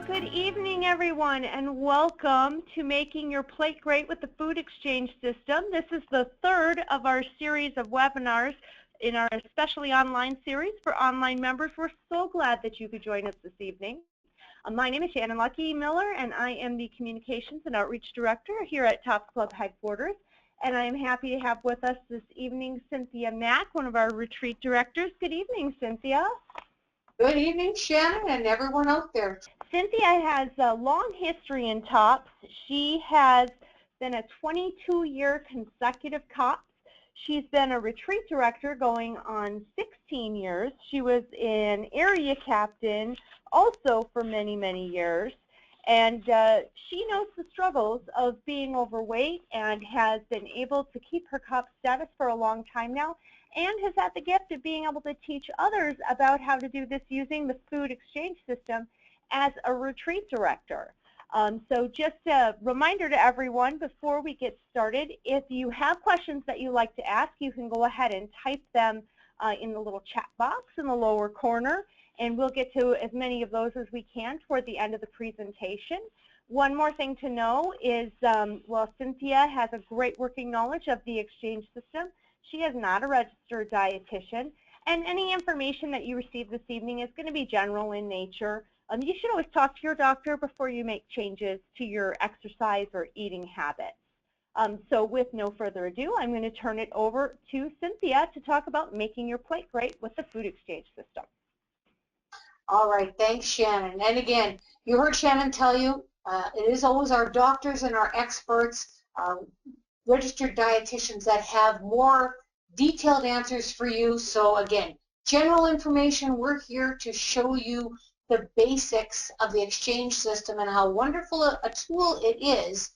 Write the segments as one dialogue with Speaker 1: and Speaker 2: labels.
Speaker 1: good evening, everyone, and welcome to Making Your Plate Great with the Food Exchange System. This is the third of our series of webinars in our especially online series for online members. We're so glad that you could join us this evening. My name is Shannon Lucky Miller, and I am the Communications and Outreach Director here at Tops Club headquarters. And I am happy to have with us this evening Cynthia Mack, one of our Retreat Directors. Good evening, Cynthia.
Speaker 2: Good evening, Shannon, and everyone out there.
Speaker 1: Cynthia has a long history in TOPS. She has been a 22-year consecutive TOPS. She's been a retreat director going on 16 years. She was an area captain also for many, many years. And she knows the struggles of being overweight and has been able to keep her COP status for a long time now, and has had the gift of being able to teach others about how to do this using the food exchange system as a retreat director. So just a reminder to everyone before we get started, if you have questions that you like to ask, you can go ahead and type them in the little chat box in the lower corner, and we'll get to as many of those as we can toward the end of the presentation. One more thing to know is, while Cynthia has a great working knowledge of the exchange system, she is not a registered dietitian, and any information that you receive this evening is going to be general in nature. You should always talk to your doctor before you make changes to your exercise or eating habits. So with no further ado, I'm going to turn it over to Cynthia to talk about making your plate great with the food exchange system.
Speaker 2: All right, thanks, Shannon. And again, you heard Shannon tell you, it is always our doctors and our experts, registered dietitians that have more detailed answers for you. So again, general information, we're here to show you the basics of the exchange system and how wonderful a tool it is.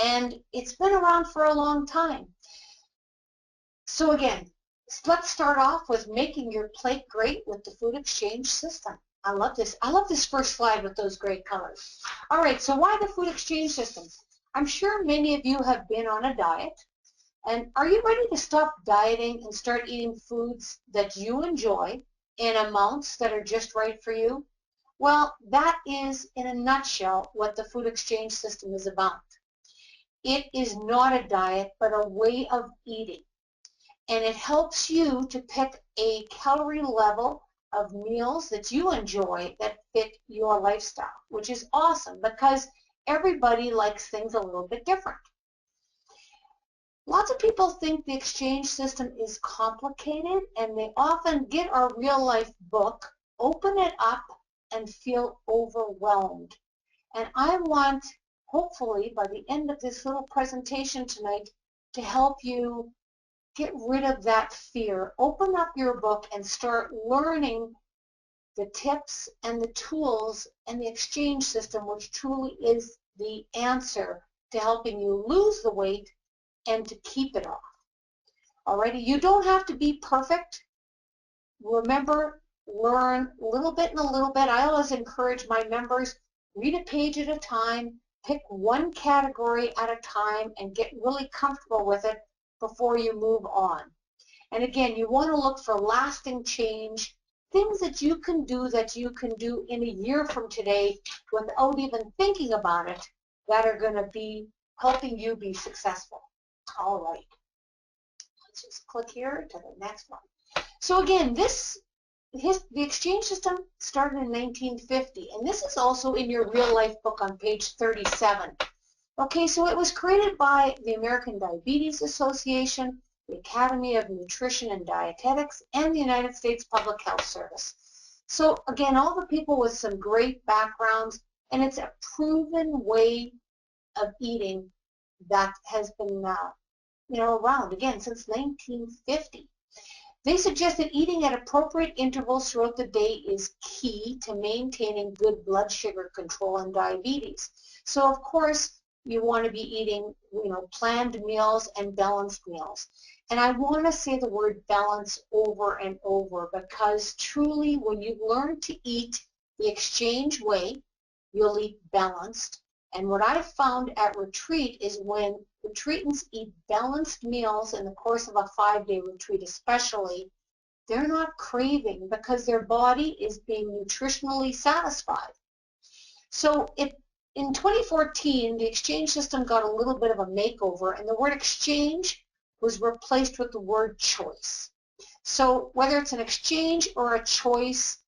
Speaker 2: And it's been around for a long time. So again, let's start off with making your plate great with the food exchange system. I love this. I love this first slide with those great colors. All right, so why the food exchange system? I'm sure many of you have been on a diet. And are you ready to stop dieting and start eating foods that you enjoy in amounts that are just right for you? Well, that is, in a nutshell, what the food exchange system is about. It is not a diet, but a way of eating. And it helps you to pick a calorie level of meals that you enjoy that fit your lifestyle, which is awesome because everybody likes things a little bit different. Lots of people think the exchange system is complicated, and they often get our real life book, open it up, and feel overwhelmed. And I want, hopefully, by the end of this little presentation tonight, to help you get rid of that fear. Open up your book and start learning the tips and the tools and the exchange system, which truly is the answer to helping you lose the weight and to keep it off. Alrighty, you don't have to be perfect. Remember, learn a little bit and a little bit. I always encourage my members, read a page at a time, pick one category at a time, and get really comfortable with it before you move on. And again, you want to look for lasting change, things that you can do in a year from today without even thinking about it, that are going to be helping you be successful. All right, let's just click here to the next one. So again, the exchange system started in 1950, and this is also in your real life book on page 37. Okay, so it was created by the American Diabetes Association, the Academy of Nutrition and Dietetics, and the United States Public Health Service. So again, all the people with some great backgrounds, and it's a proven way of eating that has been around again since 1950. They suggest that eating at appropriate intervals throughout the day is key to maintaining good blood sugar control and diabetes. So of course, you want to be eating, planned meals and balanced meals. And I want to say the word balance over and over, because truly when you learn to eat the exchange way, you'll eat balanced. And what I've found at retreat is when retreatants eat balanced meals in the course of a 5-day retreat especially, they're not craving because their body is being nutritionally satisfied. So in 2014, the exchange system got a little bit of a makeover, and the word exchange was replaced with the word choice. So whether it's an exchange or a choice,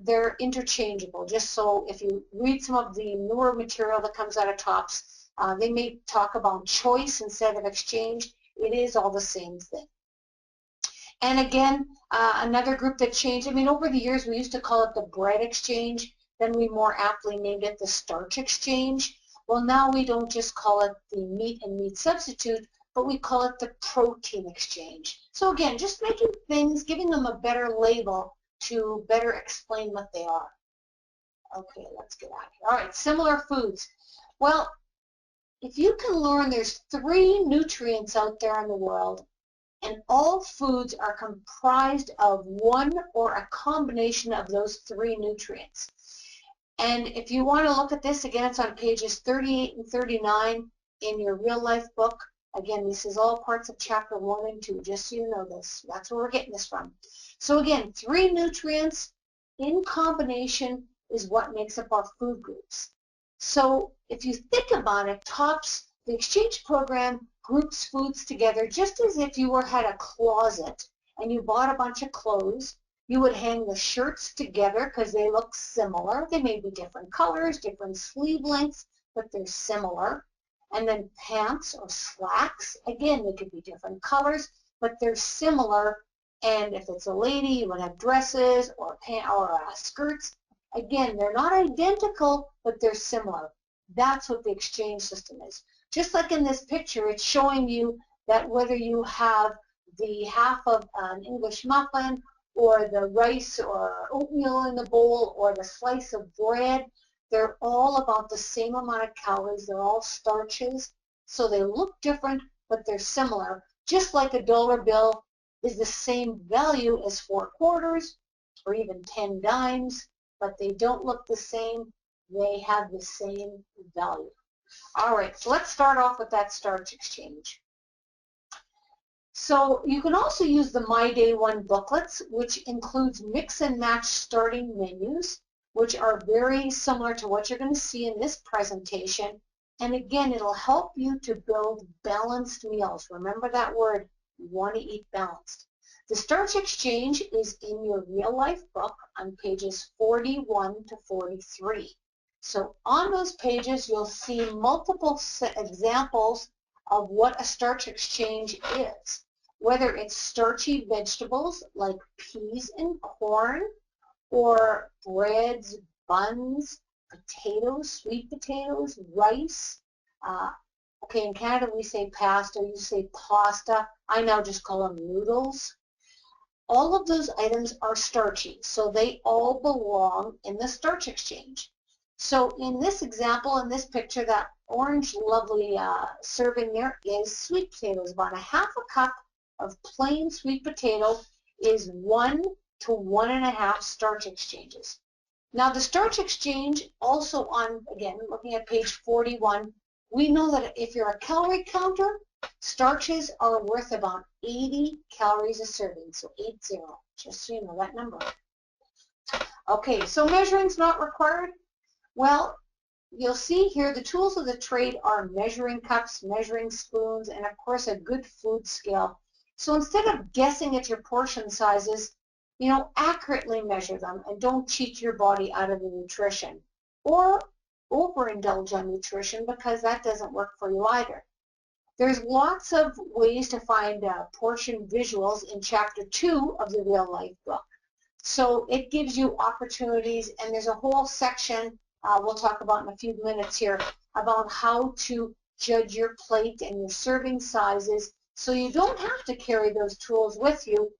Speaker 2: they're interchangeable. Just so if you read some of the newer material that comes out of TOPS, they may talk about choice instead of exchange. It is all the same thing. And again, another group that changed, I mean, over the years we used to call it the bread exchange, then we more aptly named it the starch exchange. Well, now we don't just call it the meat and meat substitute, but we call it the protein exchange. So again, just making things, giving them a better label to better explain what they are. Okay, let's get out of here. All right, similar foods. Well, if you can learn there's 3 nutrients out there in the world, and all foods are comprised of one or a combination of those 3 nutrients. And if you want to look at this, again, it's on pages 38 and 39 in your real life book. Again, this is all parts of chapter 1 and 2, just so you know this. That's where we're getting this from. So again, 3 nutrients in combination is what makes up our food groups. So if you think about it, the exchange program groups foods together just as if you had a closet and you bought a bunch of clothes. You would hang the shirts together because they look similar. They may be different colors, different sleeve lengths, but they're similar. And then pants or slacks, again, they could be different colors, but they're similar. And if it's a lady, you would have dresses or skirts. Again, they're not identical, but they're similar. That's what the exchange system is. Just like in this picture, it's showing you that whether you have the half of an English muffin or the rice or oatmeal in the bowl or the slice of bread, they're all about the same amount of calories. They're all starches. So they look different, but they're similar. Just like a dollar bill is the same value as 4 quarters or even 10 dimes, but they don't look the same. They have the same value. All right, so let's start off with that starch exchange. So you can also use the My Day One booklets, which includes mix and match starting menus, which are very similar to what you're going to see in this presentation. And again, it'll help you to build balanced meals. Remember that word, you want to eat balanced. The starch exchange is in your real life book on pages 41 to 43. So on those pages, you'll see multiple examples of what a starch exchange is. Whether it's starchy vegetables like peas and corn, or breads, buns, potatoes, sweet potatoes, rice. Okay, in Canada we say pasta, you say pasta. I now just call them noodles. All of those items are starchy, so they all belong in the starch exchange. So in this example, in this picture, that orange lovely serving there is sweet potatoes. About a half a cup of plain sweet potato is 1 to 1.5 starch exchanges. Now the starch exchange also on, again, looking at page 41, we know that if you're a calorie counter, starches are worth about 80 calories a serving, so 80, just so you know that number. Okay, so measuring's not required. Well, you'll see here the tools of the trade are measuring cups, measuring spoons, and of course a good food scale. So instead of guessing at your portion sizes, accurately measure them and don't cheat your body out of the nutrition or overindulge on nutrition, because that doesn't work for you either. There's lots of ways to find portion visuals in chapter 2 of the real life book. So it gives you opportunities, and there's a whole section we'll talk about in a few minutes here about how to judge your plate and your serving sizes, so you don't have to carry those tools with you.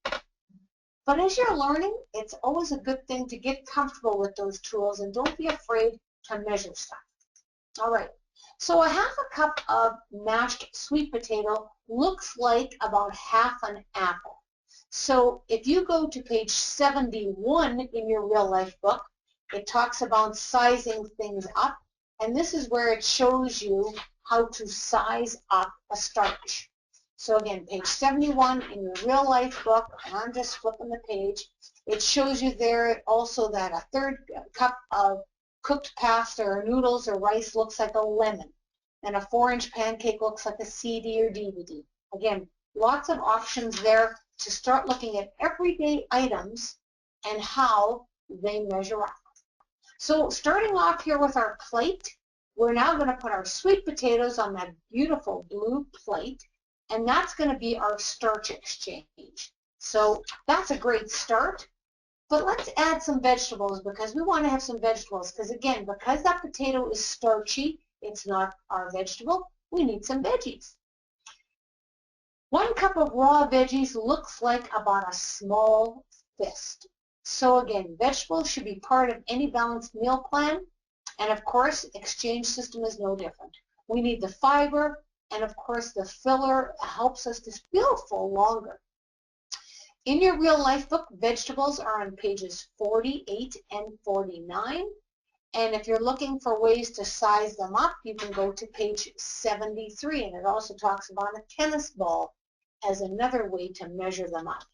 Speaker 2: But as you're learning, it's always a good thing to get comfortable with those tools, and don't be afraid to measure stuff. All right, so a half a cup of mashed sweet potato looks like about half an apple. So if you go to page 71 in your real life book, it talks about sizing things up, and this is where it shows you how to size up a starch. So again, page 71 in your real life book, and I'm just flipping the page, it shows you there also that a 1/3 cup of cooked pasta or noodles or rice looks like a lemon, and a 4-inch pancake looks like a CD or DVD. Again, lots of options there to start looking at everyday items and how they measure up. So starting off here with our plate, we're now going to put our sweet potatoes on that beautiful blue plate, and that's going to be our starch exchange. So that's a great start. But let's add some vegetables because we want to have some vegetables because, again, because that potato is starchy, it's not our vegetable, we need some veggies. 1 cup of raw veggies looks like about a small fist. So again, vegetables should be part of any balanced meal plan. And of course, exchange system is no different. We need the fiber, and of course, the filler helps us to feel full longer. In your real life book, vegetables are on pages 48 and 49. And if you're looking for ways to size them up, you can go to page 73. And it also talks about a tennis ball as another way to measure them up.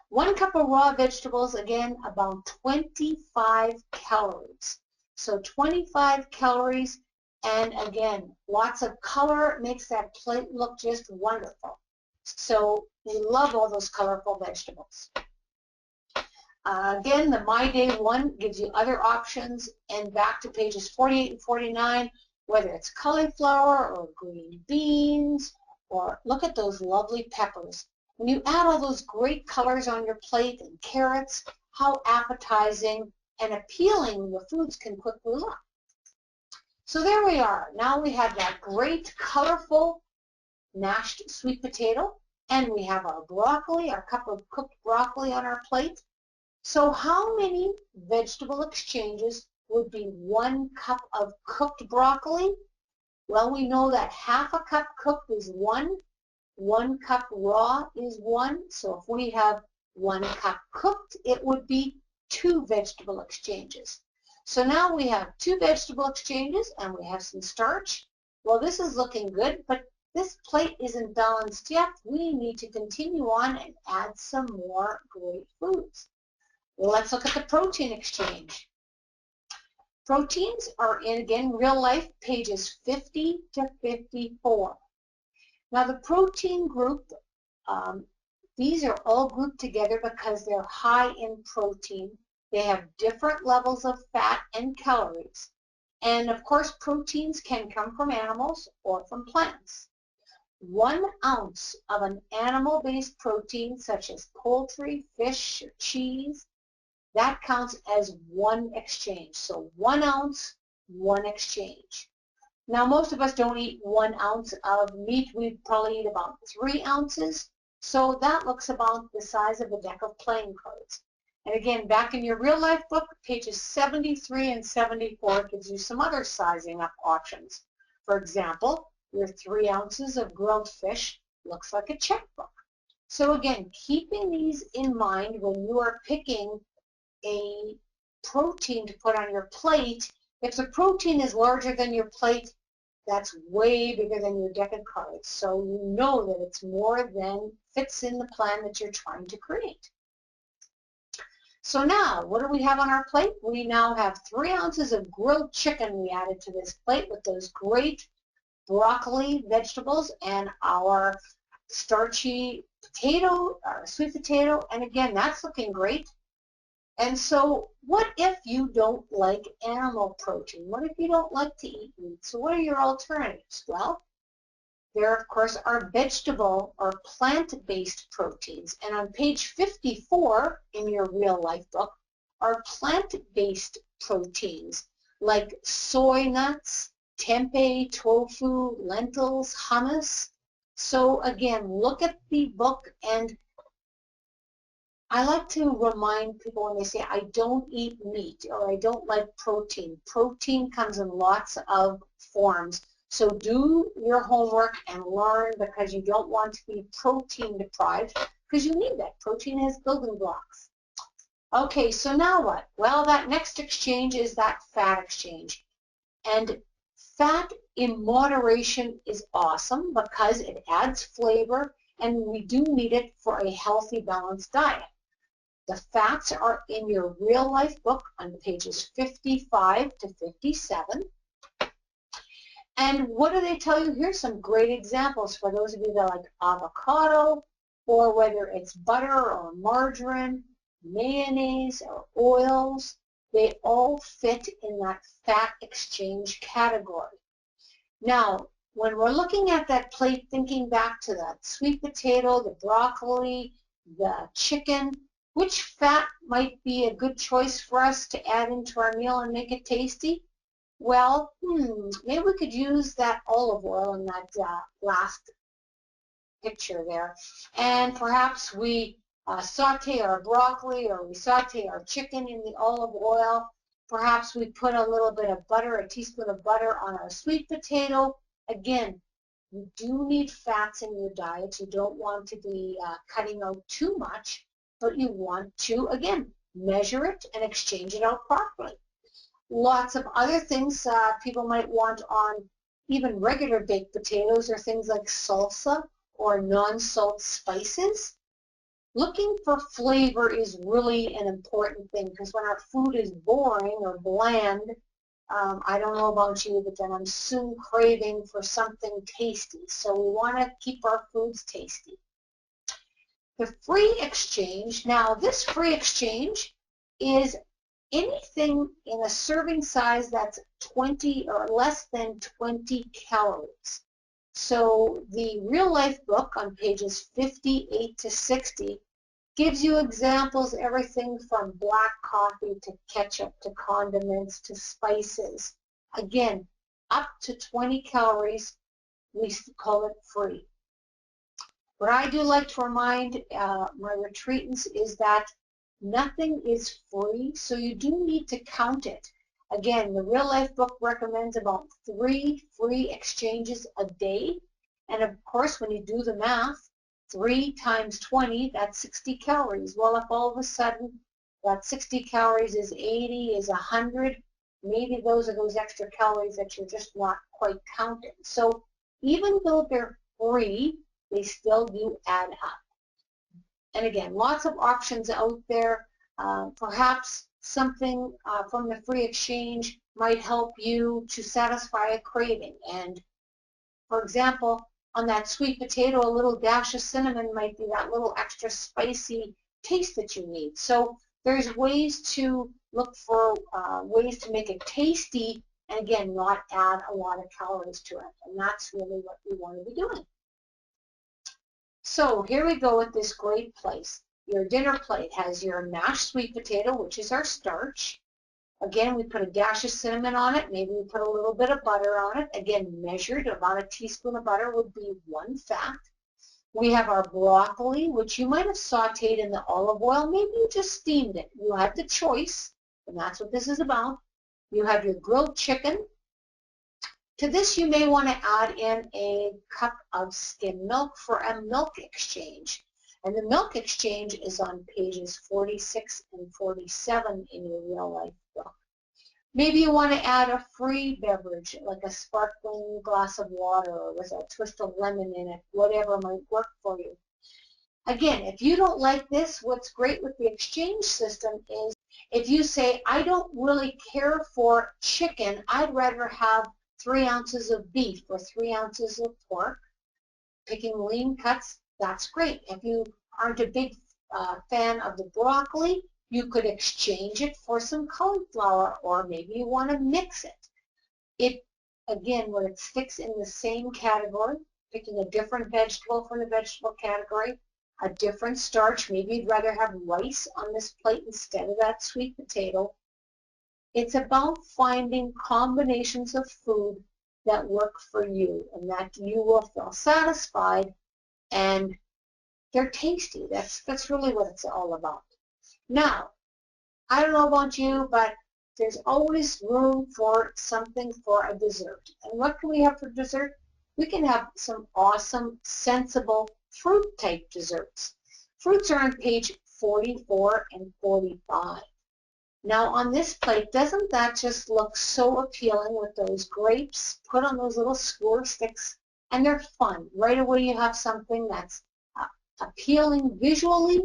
Speaker 2: 1 cup of raw vegetables, again, about 25 calories. So 25 calories, and again, lots of color makes that plate look just wonderful. So we love all those colorful vegetables. Again, the My Day one gives you other options, and back to pages 48 and 49, whether it's cauliflower or green beans, or look at those lovely peppers. When you add all those great colors on your plate and carrots, how appetizing and appealing the foods can quickly look. So there we are. Now we have that great, colorful, mashed sweet potato, and we have our broccoli, our cup of cooked broccoli on our plate. So how many vegetable exchanges would be 1 cup of cooked broccoli? Well, we know that half a cup cooked is 1 cup raw is 1. So if we have 1 cup cooked, it would be 2 vegetable exchanges. So now we have 2 vegetable exchanges and we have some starch. Well, this is looking good, but this plate isn't balanced yet. We need to continue on and add some more great foods. Well, let's look at the protein exchange. Proteins are in, again, real life, pages 50 to 54. Now the protein group, these are all grouped together because they're high in protein. They have different levels of fat and calories. And of course, proteins can come from animals or from plants. 1 ounce of an animal-based protein, such as poultry, fish, or cheese, that counts as 1 exchange. So 1 ounce, 1 exchange. Now, most of us don't eat 1 ounce of meat. We probably eat about 3 ounces. So that looks about the size of a deck of playing cards. And again, back in your real life book, pages 73 and 74 gives you some other sizing up options. For example, your 3 ounces of grilled fish looks like a checkbook. So again, keeping these in mind when you are picking a protein to put on your plate, if the protein is larger than your plate, that's way bigger than your deck of cards. So you know that it's more than fits in the plan that you're trying to create. So now, what do we have on our plate? We now have 3 ounces of grilled chicken we added to this plate with those great broccoli vegetables and our starchy potato, our sweet potato, and again, that's looking great. And so what if you don't like animal protein? What if you don't like to eat meat? So what are your alternatives? Well, there, of course, are vegetable or plant-based proteins. And on page 54 in your real life book are plant-based proteins like soy nuts, tempeh, tofu, lentils, hummus. So again, look at the book, and I like to remind people when they say, I don't eat meat or I don't like protein. Protein comes in lots of forms. So do your homework and learn, because you don't want to be protein deprived, because you need that. Protein has building blocks. Okay, so now what? Well, that next exchange is that fat exchange. And fat in moderation is awesome because it adds flavor, and we do need it for a healthy, balanced diet. The fats are in your real life book on pages 55 to 57. And what do they tell you? Here's some great examples for those of you that like avocado, or whether it's butter or margarine, mayonnaise or oils. They all fit in that fat exchange category. Now, when we're looking at that plate, thinking back to that sweet potato, the broccoli, the chicken, which fat might be a good choice for us to add into our meal and make it tasty? Well, maybe we could use that olive oil in that last picture there. And perhaps we saute our broccoli, or we saute our chicken in the olive oil. Perhaps we put a little bit of butter, a teaspoon of butter on our sweet potato. Again, you do need fats in your diet. You don't want to be cutting out too much, but you want to, again, measure it and exchange it out properly. Lots of other things people might want on even regular baked potatoes are things like salsa or non-salt spices. Looking for flavor is really an important thing, because when our food is boring or bland, I don't know about you, but then I'm soon craving for something tasty. So we want to keep our foods tasty. The free exchange, now this free exchange is anything in a serving size that's 20 or less than 20 calories. So the real life book on pages 58 to 60 gives you examples, everything from black coffee to ketchup to condiments to spices. Again, up to 20 calories, we call it free. What I do like to remind my retreatants is that nothing is free, so you do need to count it. Again, the real life book recommends about 3 free exchanges a day. And of course, when you do the math, 3 times 20, that's 60 calories. Well, if all of a sudden that 60 calories is 80, is 100, maybe those are those extra calories that you're just not quite counting. So even though they're free, they still do add up. And again, lots of options out there. Perhaps something from the free exchange might help you to satisfy a craving. And for example, on that sweet potato, a little dash of cinnamon might be that little extra spicy taste that you need. So there's ways to look for ways to make it tasty, and again, not add a lot of calories to it. And that's really what we want to be doing. So here we go with this great place. Your dinner plate has your mashed sweet potato, which is our starch. Again, we put a dash of cinnamon on it. Maybe we put a little bit of butter on it. Again, measured, about a teaspoon of butter would be 1 fat. We have our broccoli, which you might have sauteed in the olive oil. Maybe you just steamed it. You have the choice, and that's what this is about. You have your grilled chicken. To this, you may want to add in a cup of skim milk for a milk exchange. And the milk exchange is on pages 46 and 47 in your real life book. Maybe you want to add a free beverage, like a sparkling glass of water or with a twist of lemon in it, whatever might work for you. Again, if you don't like this, what's great with the exchange system is if you say, I don't really care for chicken, I'd rather have 3 ounces of beef or 3 ounces of pork, picking lean cuts, that's great. If you aren't a big fan of the broccoli, you could exchange it for some cauliflower, or maybe you want to mix it. It, again, when it sticks in the same category, picking a different vegetable from the vegetable category, a different starch, maybe you'd rather have rice on this plate instead of that sweet potato. It's about finding combinations of food that work for you and that you will feel satisfied and they're tasty. That's really what it's all about. Now, I don't know about you, but there's always room for something for a dessert. And what can we have for dessert? We can have some awesome, sensible fruit-type desserts. Fruits are on page 44 and 45. Now on this plate, doesn't that just look so appealing with those grapes put on those little skewer sticks? And they're fun. Right away you have something that's appealing visually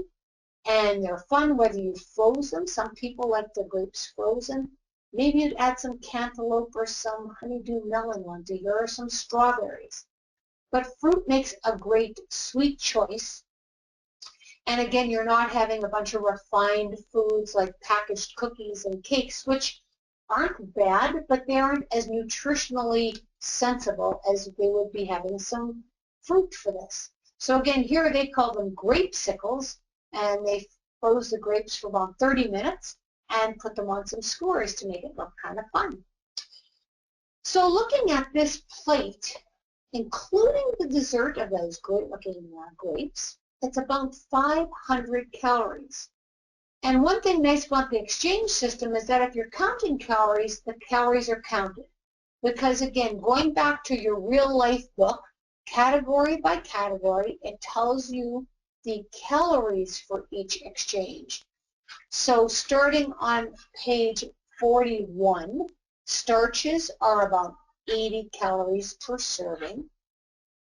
Speaker 2: And they're fun whether you froze them. Some people like the grapes frozen. Maybe you'd add some cantaloupe or some honeydew melon onto here, or some strawberries. But fruit makes a great sweet choice. And again, you're not having a bunch of refined foods like packaged cookies and cakes, which aren't bad, but they aren't as nutritionally sensible as they would be having some fruit for this. So again, here they call them grapesicles, and they froze the grapes for about 30 minutes and put them on some skewers to make it look kind of fun. So looking at this plate, including the dessert of those great-looking grapes, it's about 500 calories. And one thing nice about the exchange system is that if you're counting calories, the calories are counted. Because again, going back to your real life book, category by category, it tells you the calories for each exchange. So starting on page 41, starches are about 80 calories per serving.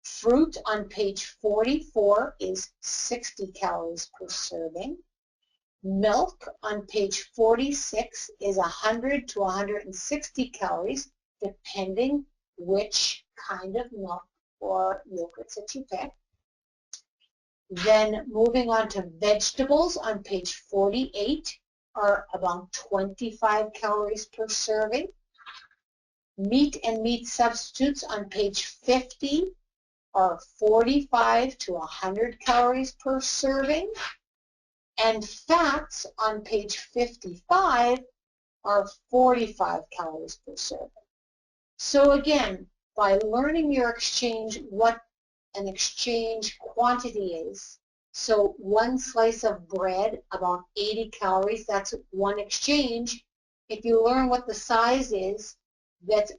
Speaker 2: Fruit on page 44 is 60 calories per serving. Milk on page 46 is 100 to 160 calories, depending which kind of milk or yogurts that you pick. Then moving on to vegetables on page 48 are about 25 calories per serving. Meat and meat substitutes on page 50 are 45 to 100 calories per serving. And fats on page 55 are 45 calories per serving. So again, by learning your exchange, what an exchange quantity is, so one slice of bread, about 80 calories, that's one exchange. If you learn what the size is, that's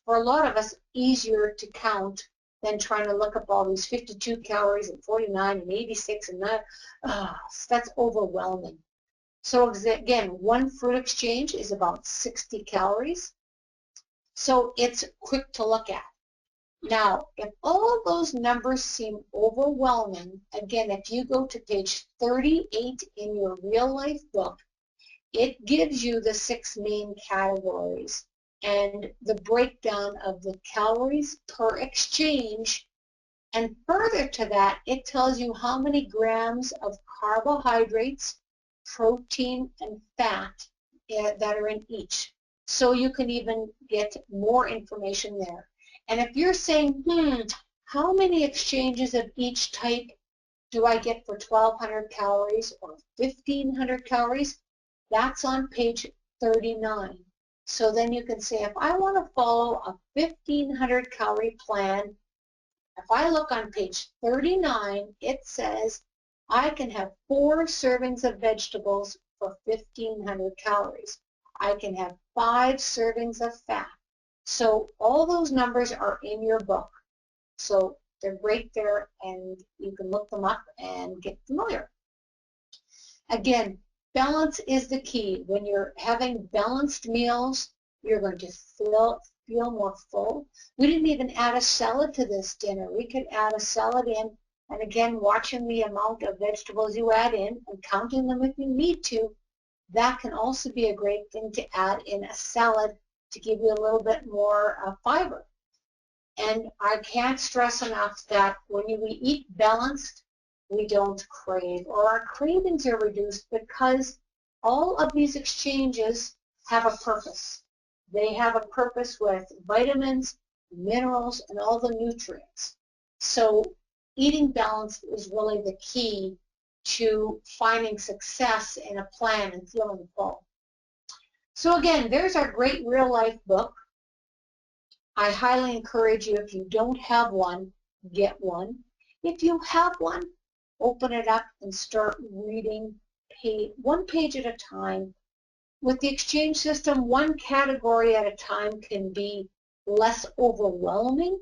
Speaker 2: for a lot of us easier to count than trying to look up all these 52 calories and 49 and 86 and that. That's overwhelming. So again, one fruit exchange is about 60 calories. So it's quick to look at. Now, if all those numbers seem overwhelming, again, if you go to page 38 in your real life book, it gives you the 6 main categories and the breakdown of the calories per exchange. And further to that, it tells you how many grams of carbohydrates, protein, and fat that are in each. So you can even get more information there. And if you're saying, how many exchanges of each type do I get for 1,200 calories or 1,500 calories? That's on page 39. So then you can say, if I want to follow a 1,500 calorie plan, if I look on page 39, it says I can have 4 servings of vegetables for 1,500 calories. I can have 5 servings of fat. So all those numbers are in your book. So they're right there, and you can look them up and get familiar. Again, balance is the key. When you're having balanced meals, you're going to feel more full. We didn't even add a salad to this dinner. We could add a salad in, and again, watching the amount of vegetables you add in and counting them if you need to, that can also be a great thing to add in a salad to give you a little bit more fiber. And I can't stress enough that when we eat balanced, we don't crave, or our cravings are reduced because all of these exchanges have a purpose. They have a purpose with vitamins, minerals, and all the nutrients. So eating balanced is really the key to finding success in a plan and feeling full. So again, there's our great real life book. I highly encourage you, if you don't have one, get one. If you have one, open it up and start reading one page at a time. With the exchange system, one category at a time can be less overwhelming.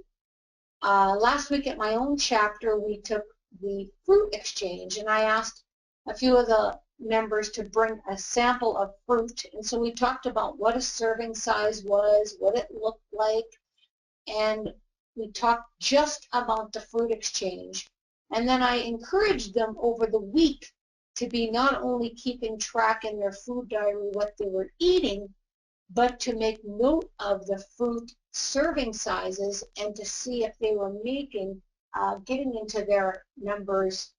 Speaker 2: Last week at my own chapter, we took the fruit exchange, and I asked a few of the members to bring a sample of fruit. And so we talked about what a serving size was, what it looked like, and we talked just about the fruit exchange. And then I encouraged them over the week to be not only keeping track in their food diary what they were eating, but to make note of the fruit serving sizes and to see if they were getting into their numbers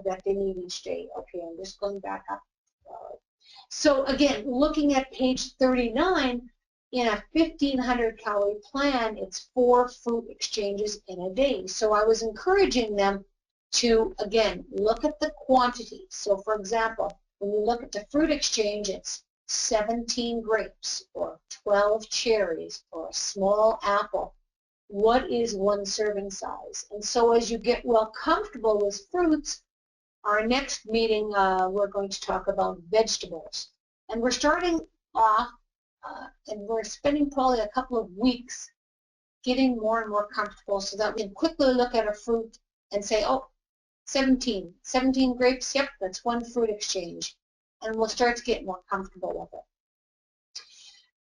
Speaker 2: that they need each day. Okay, I'm just going back up. So again, looking at page 39, in a 1,500 calorie plan, it's 4 fruit exchanges in a day. So I was encouraging them to, again, look at the quantity. So for example, when you look at the fruit exchange, it's 17 grapes or 12 cherries or a small apple. What is one serving size? And so as you get well comfortable with fruits, our next meeting we're going to talk about vegetables. And we're starting off and we're spending probably a couple of weeks getting more and more comfortable so that we can quickly look at a fruit and say, oh, 17 grapes, yep, that's one fruit exchange. And we'll start to get more comfortable with it.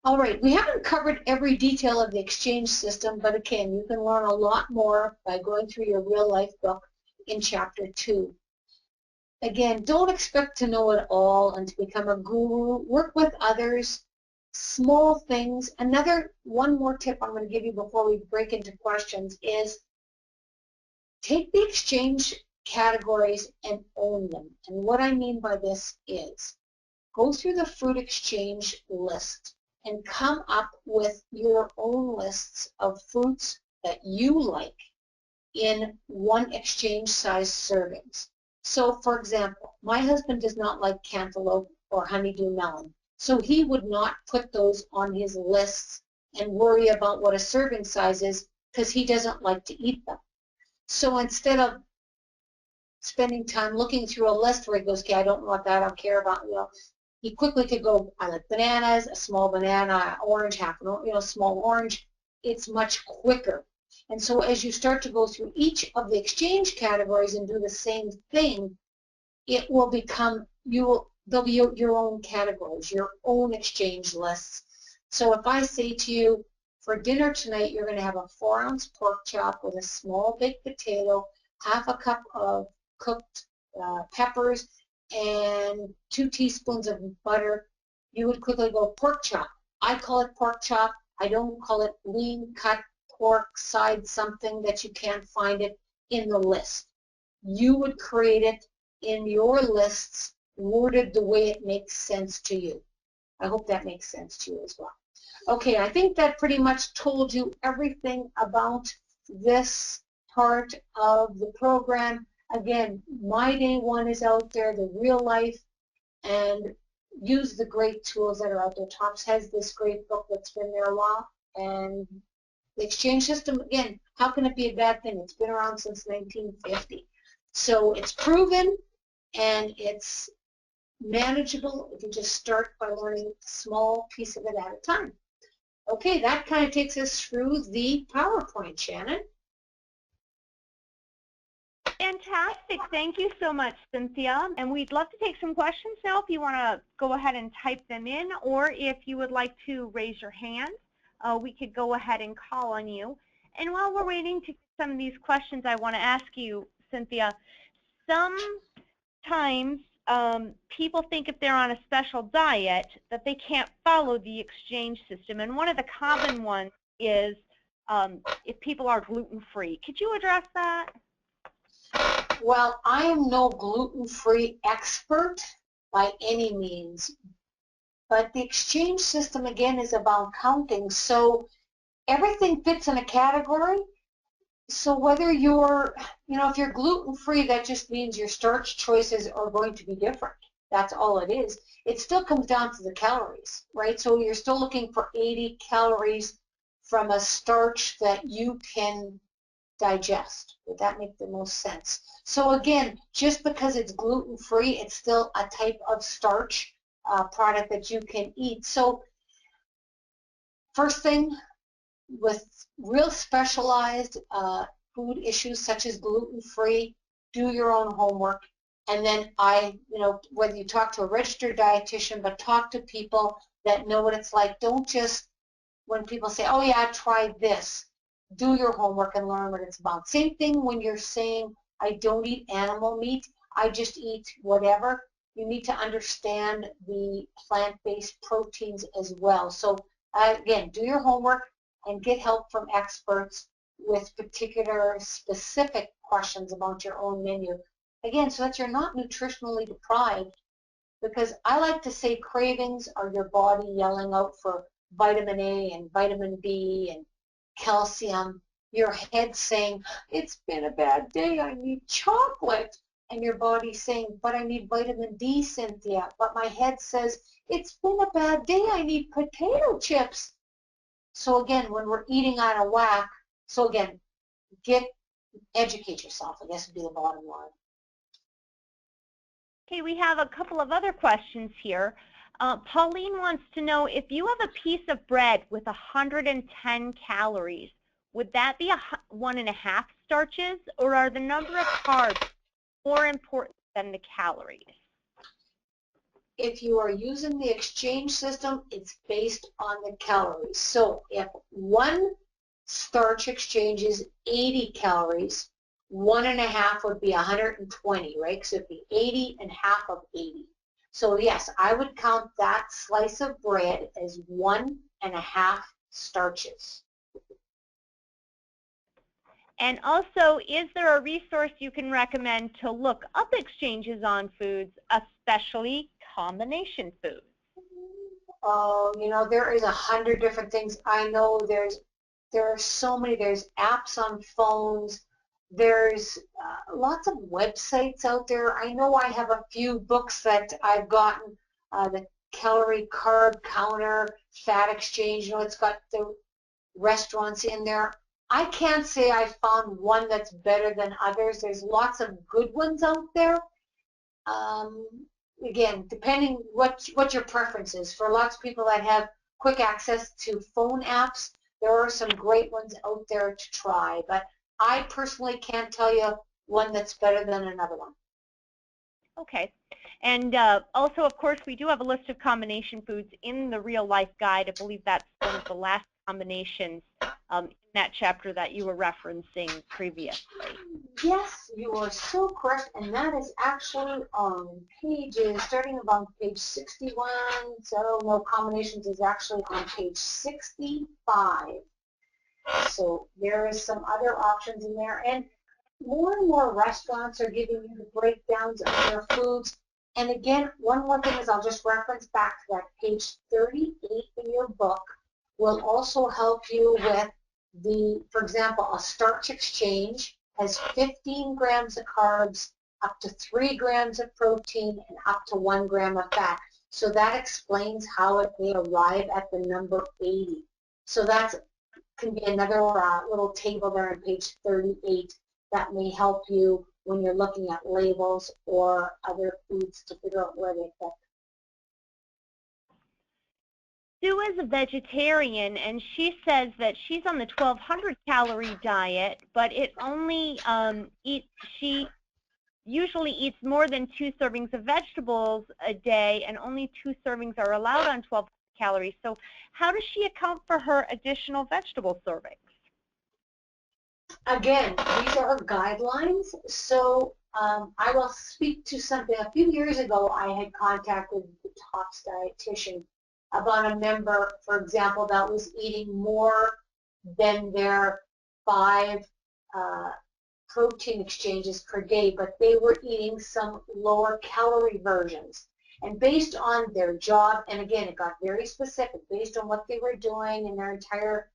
Speaker 2: All right, we haven't covered every detail of the exchange system, but again, you can learn a lot more by going through your real life book in chapter 2. Again, don't expect to know it all and to become a guru. Work with others, small things. One more tip I'm going to give you before we break into questions is take the exchange categories and own them. And what I mean by this is go through the fruit exchange list and come up with your own lists of fruits that you like in one exchange size servings. So for example, my husband does not like cantaloupe or honeydew melon, so he would not put those on his lists and worry about what a serving size is because he doesn't like to eat them. So instead of spending time looking through a list where he goes, okay, I don't want that, I don't care about, he quickly could go, I like bananas, a small banana, orange, half an, small orange. It's much quicker. And so as you start to go through each of the exchange categories and do the same thing, it will become, they'll be your own categories, your own exchange lists. So if I say to you, for dinner tonight, you're going to have a 4-ounce pork chop with a small baked potato, half a cup of cooked peppers, and 2 teaspoons of butter, you would quickly go pork chop. I call it pork chop. I don't call it lean cut pork side something that you can't find it in the list. You would create it in your lists, worded the way it makes sense to you. I hope that makes sense to you as well. Okay, I think that pretty much told you everything about this part of the program. Again, My Day 1 is out there, the real life, and use the great tools that are out there. TOPS has this great book that's been there a while, and the exchange system, again, how can it be a bad thing? It's been around since 1950. So it's proven, and it's manageable if you just start by learning a small piece of it at a time. Okay, that kind of takes us through the PowerPoint, Shannon.
Speaker 1: Fantastic. Thank you so much, Cynthia. And we'd love to take some questions now if you want to go ahead and type them in, or if you would like to raise your hand, we could go ahead and call on you. And while we're waiting to get some of these questions, I want to ask you, Cynthia, sometimes people think if they're on a special diet that they can't follow the exchange system. And one of the common ones is if people are gluten-free. Could you address that?
Speaker 2: Well, I am no gluten-free expert by any means, but the exchange system, again, is about counting. So everything fits in a category. So whether you're, if you're gluten-free, that just means your starch choices are going to be different. That's all it is. It still comes down to the calories, right? So you're still looking for 80 calories from a starch that you can digest. Would that make the most sense? So again, just because it's gluten-free, it's still a type of starch product that you can eat. So first thing, with real specialized food issues such as gluten-free, do your own homework. And then whether you talk to a registered dietitian, but talk to people that know what it's like. Don't just, when people say, oh yeah, try this, do your homework and learn what it's about. Same thing when you're saying, I don't eat animal meat, I just eat whatever. you need to understand the plant-based proteins as well. So again, do your homework and get help from experts with particular specific questions about your own menu. Again, so that you're not nutritionally deprived, because I like to say cravings are your body yelling out for vitamin A and vitamin B and calcium. Your head saying, it's been a bad day, I need chocolate. And your body saying, but I need vitamin D, Cynthia. But my head says, it's been a bad day, I need potato chips. So again, when we're eating out of whack, so again, educate yourself, I guess would be the bottom line.
Speaker 1: Okay, we have a couple of other questions here. Pauline wants to know, if you have a piece of bread with 110 calories, would that be 1.5 starches, or are the number of carbs more important than the calories?
Speaker 2: If you are using the exchange system, it's based on the calories. So if one starch exchange is 80 calories, 1.5 would be 120, right? So it'd be 80 and half of 80. So yes, I would count that slice of bread as 1.5 starches.
Speaker 1: And also, is there a resource you can recommend to look up exchanges on foods, especially combination foods?
Speaker 2: Oh, you know, there is 100 different things. I know there are so many. There's apps on phones. There's lots of websites out there. I know I have a few books that I've gotten, the Calorie Carb Counter, Fat Exchange. You know, it's got the restaurants in there. I can't say I found one that's better than others. There's lots of good ones out there. Um, Again, depending what your preference is. For lots of people that have quick access to phone apps, there are some great ones out there to try. But I personally can't tell you one that's better than another one.
Speaker 1: Okay. And also, of course, we do have a list of combination foods in the Real Life Guide. I believe that's one of the last combinations in that chapter that you were referencing previously.
Speaker 2: Yes, you are so correct, and that is actually on pages, starting about page 61, so no combinations is actually on page 65. So there is some other options in there, and more restaurants are giving you the breakdowns of their foods. And again, one more thing is I'll just reference back to that page 38 in your book will also help you with for example, a starch exchange has 15 grams of carbs, up to 3 grams of protein, and up to 1 gram of fat. So that explains how they arrive at the number 80. So that can be another little table there on page 38 that may help you when you're looking at labels or other foods to figure out where they fit.
Speaker 1: Sue is a vegetarian, and she says that she's on the 1,200 calorie diet, but it only she usually eats more than 2 servings of vegetables a day, and only 2 servings are allowed on 1,200 calories. So how does she account for her additional vegetable servings?
Speaker 2: Again, these are guidelines, so I will speak to something. A few years ago, I had contacted the TOPS dietitian about a member, for example, that was eating more than their 5 protein exchanges per day, but they were eating some lower calorie versions. And based on their job, and again, it got very specific, based on what they were doing in their entire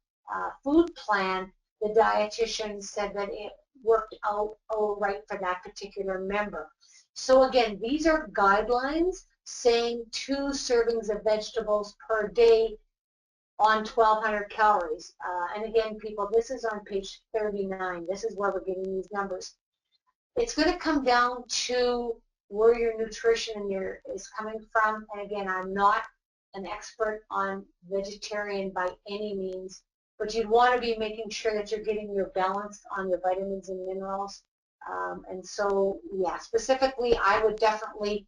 Speaker 2: food plan, the dietitian said that it worked out all right for that particular member. So again, these are guidelines saying 2 servings of vegetables per day on 1,200 calories. And again, people, this is on page 39. This is where we're getting these numbers. It's going to come down to where your nutrition is coming from. And again, I'm not an expert on vegetarian by any means, but you'd want to be making sure that you're getting your balance on your vitamins and minerals. And so, yeah, specifically, I would definitely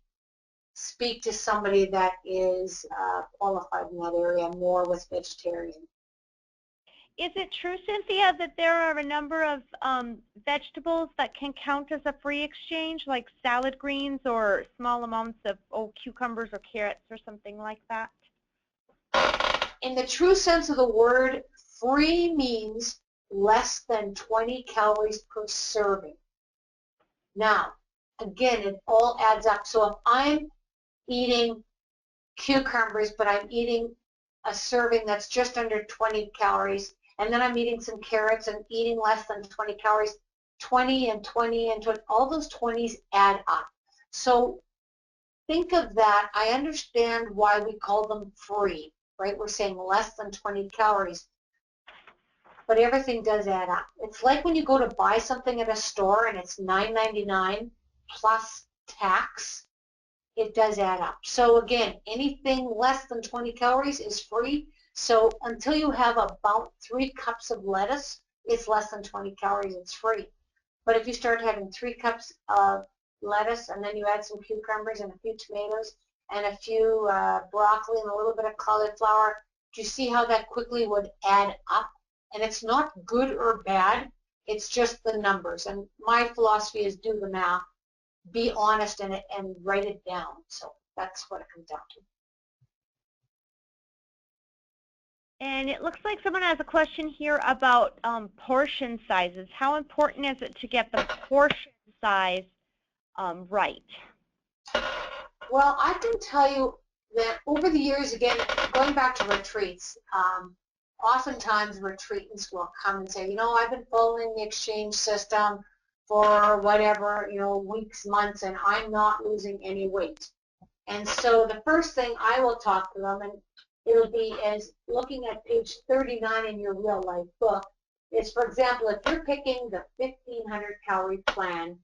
Speaker 2: speak to somebody that is qualified in that area more with vegetarian.
Speaker 1: Is it true, Cynthia, that there are a number of vegetables that can count as a free exchange, like salad greens or small amounts of cucumbers or carrots or something like that?
Speaker 2: In the true sense of the word, free means less than 20 calories per serving. Now, again, it all adds up. So if I'm eating cucumbers, but I'm eating a serving that's just under 20 calories, and then I'm eating some carrots and eating less than 20 calories, 20 and 20 and 20, all those 20s add up. So think of that. I understand why we call them free, right? We're saying less than 20 calories, but everything does add up. It's like when you go to buy something at a store and it's $9.99 plus tax. It does add up. So again, anything less than 20 calories is free. So until you have about 3 cups of lettuce, it's less than 20 calories, it's free. But if you start having 3 cups of lettuce and then you add some cucumbers and a few tomatoes and a few broccoli and a little bit of cauliflower, do you see how that quickly would add up? And it's not good or bad, it's just the numbers. And my philosophy is do the math, be honest in it, and write it down. So that's what it comes down to.
Speaker 1: And it looks like someone has a question here about portion sizes. How important is it to get the portion size right?
Speaker 2: Well, I can tell you that over the years, again, going back to retreats, oftentimes retreatants will come and say, you know, I've been following the exchange system for whatever, you know, weeks, months, and I'm not losing any weight. And so the first thing I will talk to them, and it'll be as looking at page 39 in your real life book, is, for example, if you're picking the 1,500 calorie plan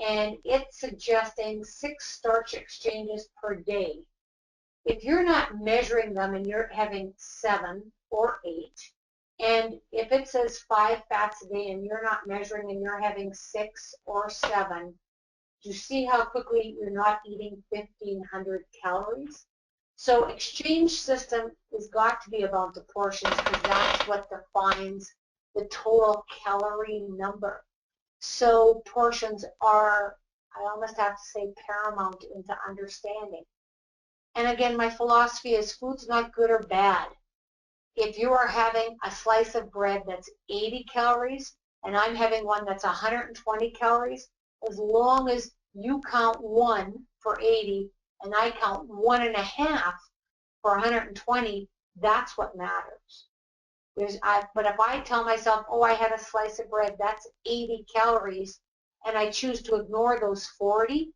Speaker 2: and it's suggesting 6 starch exchanges per day, if you're not measuring them and you're having 7 or 8, and if it says 5 fats a day and you're not measuring and you're having 6 or 7, do you see how quickly you're not eating 1,500 calories? So exchange system has got to be about the portions because that's what defines the total calorie number. So portions are, I almost have to say, paramount into understanding. And again, my philosophy is food's not good or bad. If you are having a slice of bread that's 80 calories and I'm having one that's 120 calories, as long as you count 1 for 80 and I count 1.5 for 120, that's what matters. But if I tell myself, oh, I had a slice of bread, that's 80 calories, and I choose to ignore those 40,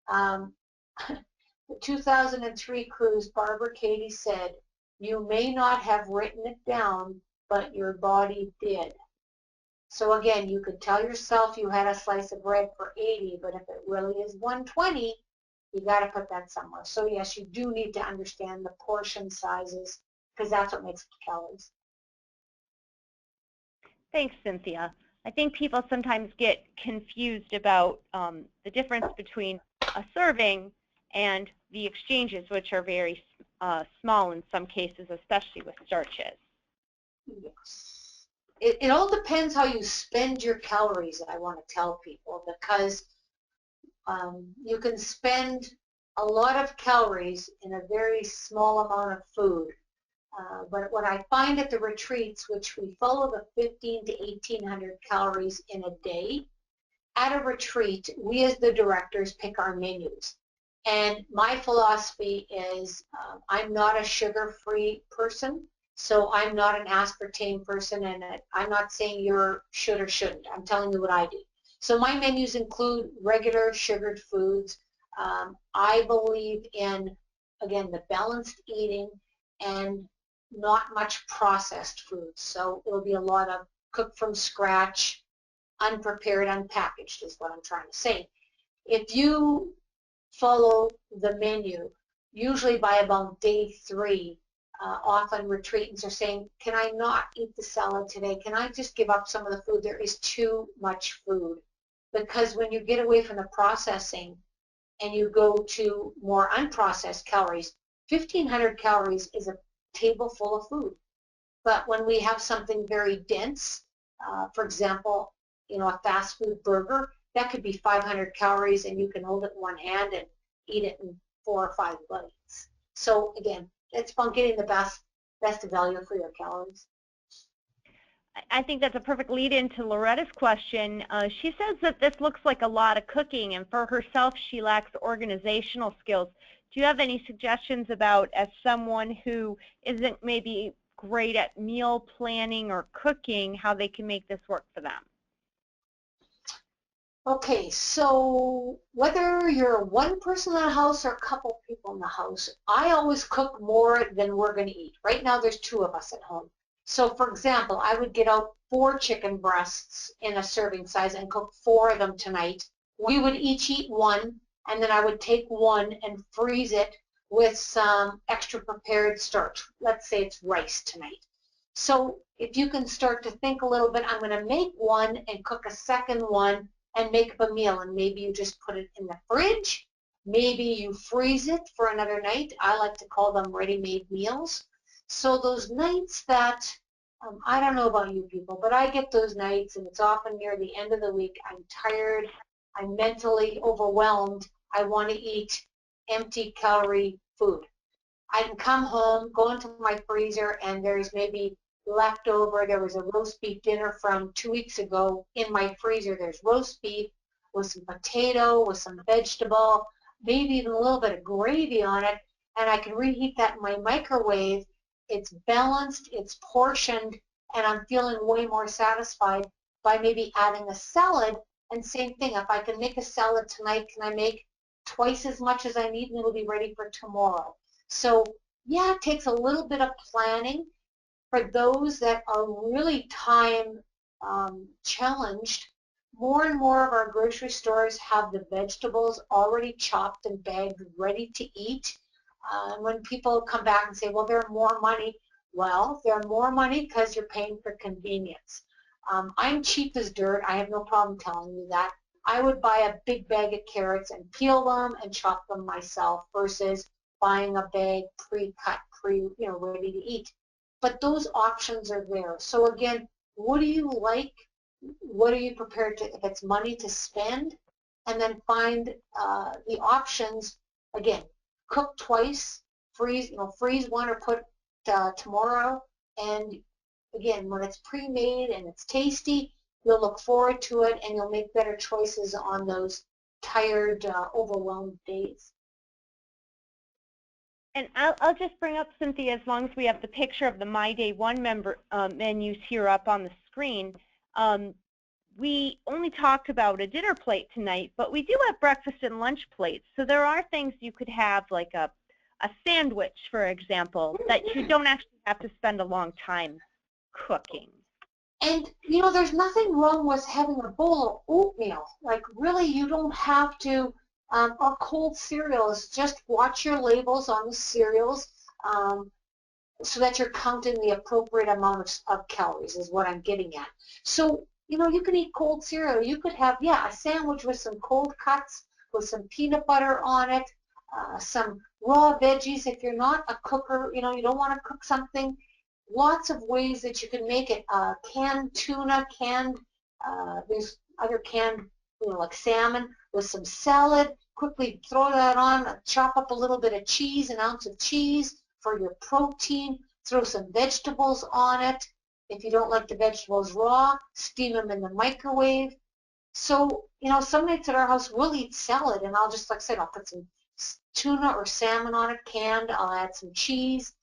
Speaker 2: the 2003 cruise, Barbara Katie said, you may not have written it down, but your body did. So again, you could tell yourself you had a slice of bread for 80, but if it really is 120, you got to put that somewhere. So yes, you do need to understand the portion sizes because that's what makes the calories.
Speaker 1: Thanks, Cynthia. I think people sometimes get confused about the difference between a serving and the exchanges, which are very small in some cases, especially with starches.
Speaker 2: Yes. It all depends how you spend your calories, I want to tell people, because you can spend a lot of calories in a very small amount of food. But what I find at the retreats, which we follow the 1,500 to 1,800 calories in a day, at a retreat, we as the directors pick our menus. And my philosophy is I'm not a sugar-free person, so I'm not an aspartame person, and I'm not saying you should or shouldn't. I'm telling you what I do. So my menus include regular sugared foods. I believe in, again, the balanced eating and not much processed foods. So it'll be a lot of cooked from scratch, unprepared, unpackaged is what I'm trying to say. If you follow the menu, usually by about day 3, often retreatants are saying, can I not eat the salad today? Can I just give up some of the food? There is too much food. Because when you get away from the processing and you go to more unprocessed calories, 1,500 calories is a table full of food. But when we have something very dense, for example, a fast food burger, that could be 500 calories, and you can hold it in one hand and eat it in 4 or 5 bites. So again, it's about getting the best value for your calories.
Speaker 1: I think that's a perfect lead into Loretta's question. She says that this looks like a lot of cooking, and for herself, she lacks organizational skills. Do you have any suggestions about, as someone who isn't maybe great at meal planning or cooking, how they can make this work for them?
Speaker 2: Okay, so whether you're one person in the house or a couple people in the house, I always cook more than we're going to eat. Right now there's 2 of us at home. So for example, I would get out 4 chicken breasts in a serving size and cook 4 of them tonight. We would each eat 1, and then I would take 1 and freeze it with some extra prepared starch. Let's say it's rice tonight. So if you can start to think a little bit, I'm going to make 1 and cook a second one and make up a meal, and maybe you just put it in the fridge, maybe you freeze it for another night. I like to call them ready-made meals. So those nights that, I don't know about you people, but I get those nights, and it's often near the end of the week, I'm tired, I'm mentally overwhelmed, I want to eat empty calorie food. I can come home, go into my freezer, and there's maybe leftover. There was a roast beef dinner from 2 weeks ago in my freezer. There's roast beef with some potato, with some vegetable, maybe even a little bit of gravy on it, and I can reheat that in my microwave. It's balanced, it's portioned, and I'm feeling way more satisfied by maybe adding a salad. And same thing, if I can make a salad tonight, can I make twice as much as I need, and it'll be ready for tomorrow? So yeah, it takes a little bit of planning. For those that are really time challenged, more and more of our grocery stores have the vegetables already chopped and bagged, ready to eat. When people come back and say, well, they're more money, well, they're more money because you're paying for convenience. I'm cheap as dirt. I have no problem telling you that. I would buy a big bag of carrots and peel them and chop them myself versus buying a bag pre-cut, ready to eat. But those options are there. So again, what do you like? What are you prepared to, if it's money to spend? And then find the options. Again, cook twice, freeze 1 or put tomorrow. And again, when it's pre-made and it's tasty, you'll look forward to it, and you'll make better choices on those tired, overwhelmed days.
Speaker 1: And I'll just bring up, Cynthia, as long as we have the picture of the My Day One member menus here up on the screen. We only talked about a dinner plate tonight, but we do have breakfast and lunch plates. So there are things you could have, like a sandwich, for example, that you don't actually have to spend a long time cooking.
Speaker 2: And, there's nothing wrong with having a bowl of oatmeal. Like, really, you don't have to, or cold cereals. Just watch your labels on the cereals so that you're counting the appropriate amount of calories is what I'm getting at. So, you can eat cold cereal. You could have, a sandwich with some cold cuts, with some peanut butter on it, some raw veggies. If you're not a cooker, you don't want to cook something, lots of ways that you can make it. Canned tuna, there's other canned, like salmon with some salad. Quickly throw that on, chop up a little bit of cheese, an ounce of cheese for your protein. Throw some vegetables on it. If you don't like the vegetables raw, steam them in the microwave. So, some nights at our house we'll eat salad, and I'll just, like I said, I'll put some tuna or salmon on it canned. I'll add some cheese.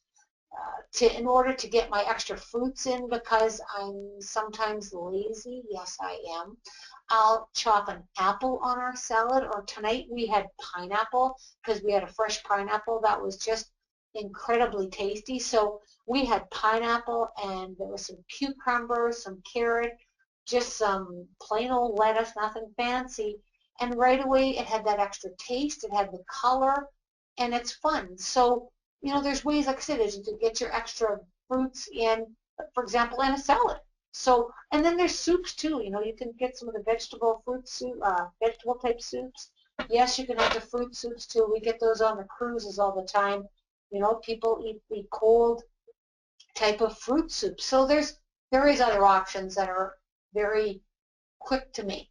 Speaker 2: In order to get my extra fruits in, because I'm sometimes lazy, yes I am, I'll chop an apple on our salad, or tonight we had pineapple because we had a fresh pineapple that was just incredibly tasty. So we had pineapple, and there was some cucumbers, some carrot, just some plain old lettuce, nothing fancy, and right away it had that extra taste, it had the color, and it's fun. So there's ways, like I said, is to get your extra fruits in, for example, in a salad. So, and then there's soups too. You can get some of the vegetable type soups. Yes, you can have the fruit soups too. We get those on the cruises all the time. People eat the cold type of fruit soup. So there is other options that are very quick to make.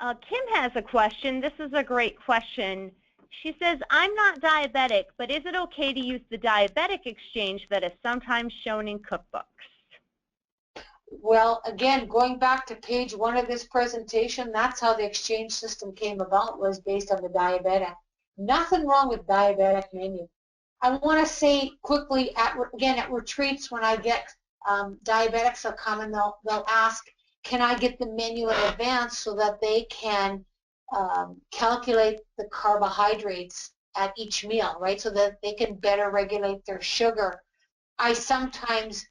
Speaker 1: Kim has a question. This is a great question. She says, I'm not diabetic, but is it okay to use the diabetic exchange that is sometimes shown in cookbooks?
Speaker 2: Well, again, going back to page 1 of this presentation, that's how the exchange system came about, was based on the diabetic. Nothing wrong with diabetic menu. I want to say quickly, again, at retreats, when I get diabetics, they'll come and they'll ask, can I get the menu in advance so that they can calculate the carbohydrates at each meal, right? So that they can better regulate their sugar. I sometimes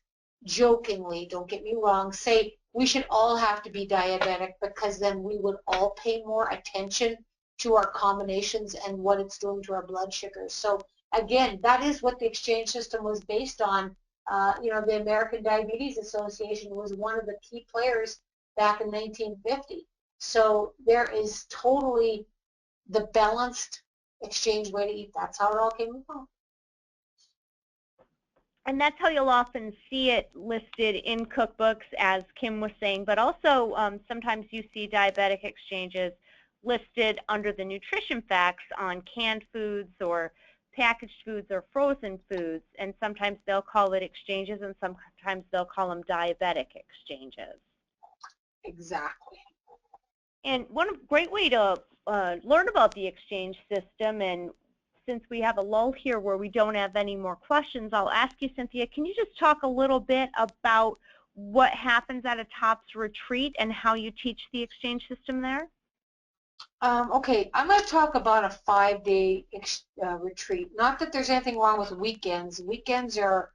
Speaker 2: jokingly, don't get me wrong, say we should all have to be diabetic, because then we would all pay more attention to our combinations and what it's doing to our blood sugars. So again, that is what the exchange system was based on. The American Diabetes Association was one of the key players back in 1950. So there is totally the balanced exchange way to eat. That's how it all came about.
Speaker 1: And that's how you'll often see it listed in cookbooks, as Kim was saying, but also sometimes you see diabetic exchanges listed under the nutrition facts on canned foods or packaged foods or frozen foods, and sometimes they'll call it exchanges and sometimes they'll call them diabetic exchanges.
Speaker 2: Exactly.
Speaker 1: And one great way to learn about the exchange system, and since we have a lull here where we don't have any more questions, I'll ask you, Cynthia, can you just talk a little bit about what happens at a TOPS retreat and how you teach the exchange system there?
Speaker 2: Okay, I'm going to talk about a 5-day retreat. Not that there's anything wrong with weekends. Weekends are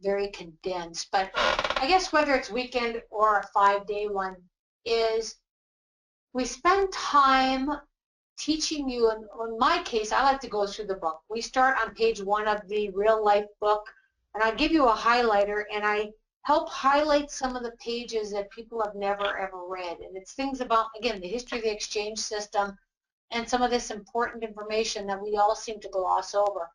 Speaker 2: very condensed, but I guess whether it's weekend or a 5-day one, is we spend time teaching you. In my case, I like to go through the book. We start on page 1 of the real life book, and I give you a highlighter and I help highlight some of the pages that people have never ever read. And it's things about, again, the history of the exchange system and some of this important information that we all seem to gloss over.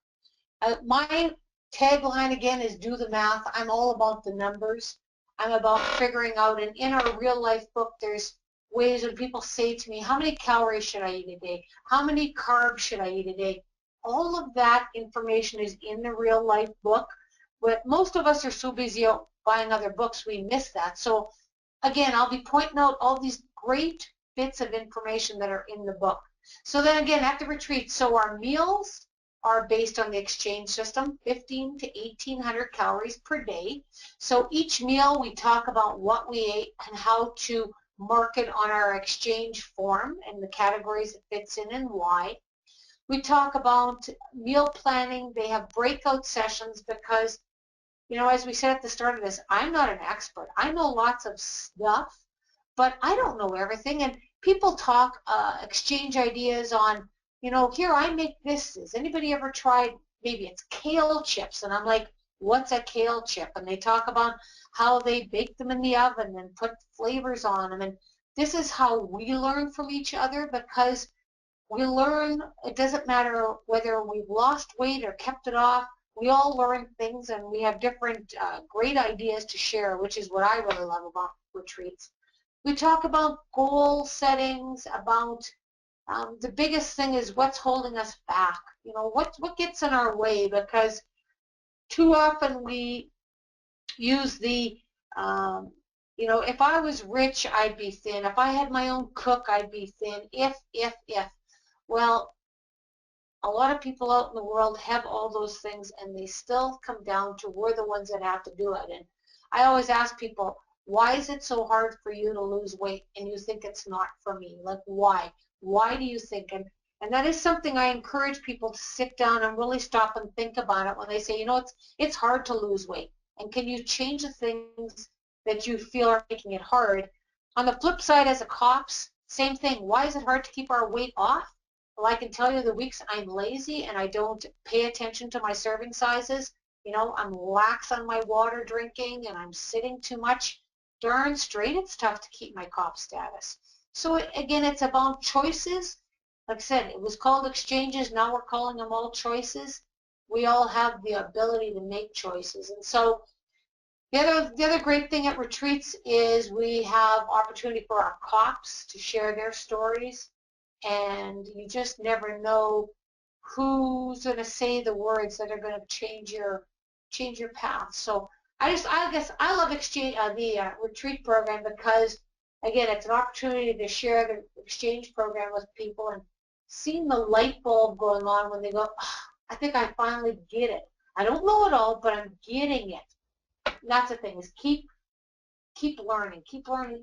Speaker 2: My tagline again is do the math. I'm all about the numbers. I'm about figuring out, and in our real life book, there's ways when people say to me, how many calories should I eat a day? How many carbs should I eat a day? All of that information is in the real life book, but most of us are so busy out buying other books, we miss that. So again, I'll be pointing out all these great bits of information that are in the book. So then again, at the retreat, so our meals are based on the exchange system, 15 to 1,800 calories per day. So each meal we talk about what we ate and how to mark it on our exchange form and the categories it fits in and why. We talk about meal planning. They have breakout sessions because, as we said at the start of this, I'm not an expert. I know lots of stuff, but I don't know everything. And people talk, exchange ideas on, here I make this. Has anybody ever tried, maybe it's kale chips? And I'm like, what's a kale chip? And they talk about how they bake them in the oven and put flavors on them. And this is how we learn from each other, because we learn, it doesn't matter whether we've lost weight or kept it off. We all learn things, and we have different great ideas to share, which is what I really love about retreats. We talk about goal settings, about the biggest thing is what's holding us back. What gets in our way, because too often we use the, if I was rich, I'd be thin. If I had my own cook, I'd be thin. If. Well, a lot of people out in the world have all those things, and they still come down to we're the ones that have to do it. And I always ask people, why is it so hard for you to lose weight and you think it's not for me? Like, why? Why do you think? And that is something I encourage people to sit down and really stop and think about it when they say, it's hard to lose weight. And can you change the things that you feel are making it hard? On the flip side, as a COPS, same thing. Why is it hard to keep our weight off? Well, I can tell you the weeks I'm lazy and I don't pay attention to my serving sizes, I'm lax on my water drinking and I'm sitting too much, darn straight it's tough to keep my COP status. So again, it's about choices. Like I said, it was called exchanges, now we're calling them all choices. we all have the ability to make choices. And so the other great thing at retreats is we have opportunity for our cops to share their stories, and you just never know who's going to say the words that are going to change your path. So I guess I love the retreat program because, again, it's an opportunity to share the exchange program with people and seeing the light bulb going on when they go, oh, I think I finally get it. I don't know it all, but I'm getting it. And that's the thing, is keep learning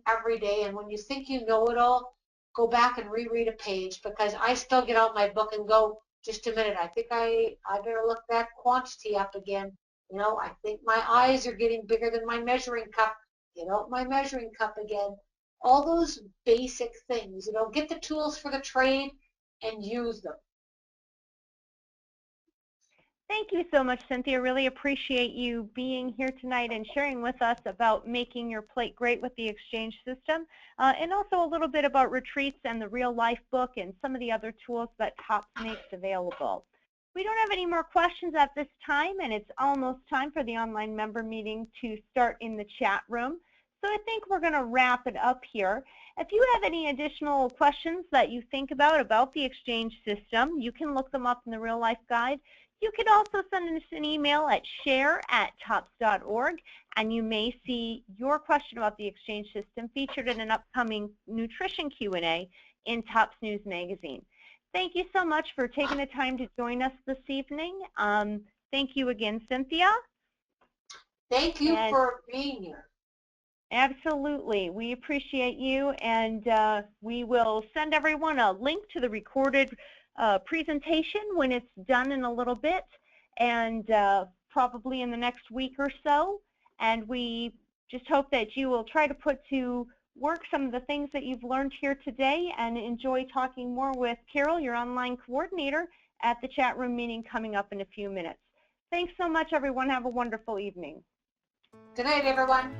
Speaker 2: every day. And when you think you know it all, go back and reread a page, because I still get out my book and go, just a minute, I think I better look that quantity up again. You know, I think my eyes are getting bigger than my measuring cup. Get out my measuring cup again. All those basic things, you know, get the tools for the trade and use them.
Speaker 1: Thank you so much, Cynthia. Really appreciate you being here tonight and sharing with us about making your plate great with the exchange system, and also a little bit about retreats and the real life book and some of the other tools that TOPS makes available. We don't have any more questions at this time, and it's almost time for the online member meeting to start in the chat room. So I think we're going to wrap it up here. If you have any additional questions that you think about the exchange system, you can look them up in the real life guide. You can also send us an email at share@tops.org, and you may see your question about the exchange system featured in an upcoming nutrition Q&A in TOPS News Magazine. Thank you so much for taking the time to join us this evening. Thank you again, Cynthia.
Speaker 2: Thank you for being here.
Speaker 1: Absolutely. We appreciate you, and we will send everyone a link to the recorded presentation when it's done in a little bit, and probably in the next week or so. And we just hope that you will try to put to work some of the things that you've learned here today, and enjoy talking more with Carol, your online coordinator, at the chat room meeting coming up in a few minutes. Thanks so much, everyone. Have a wonderful evening.
Speaker 2: Good night, everyone.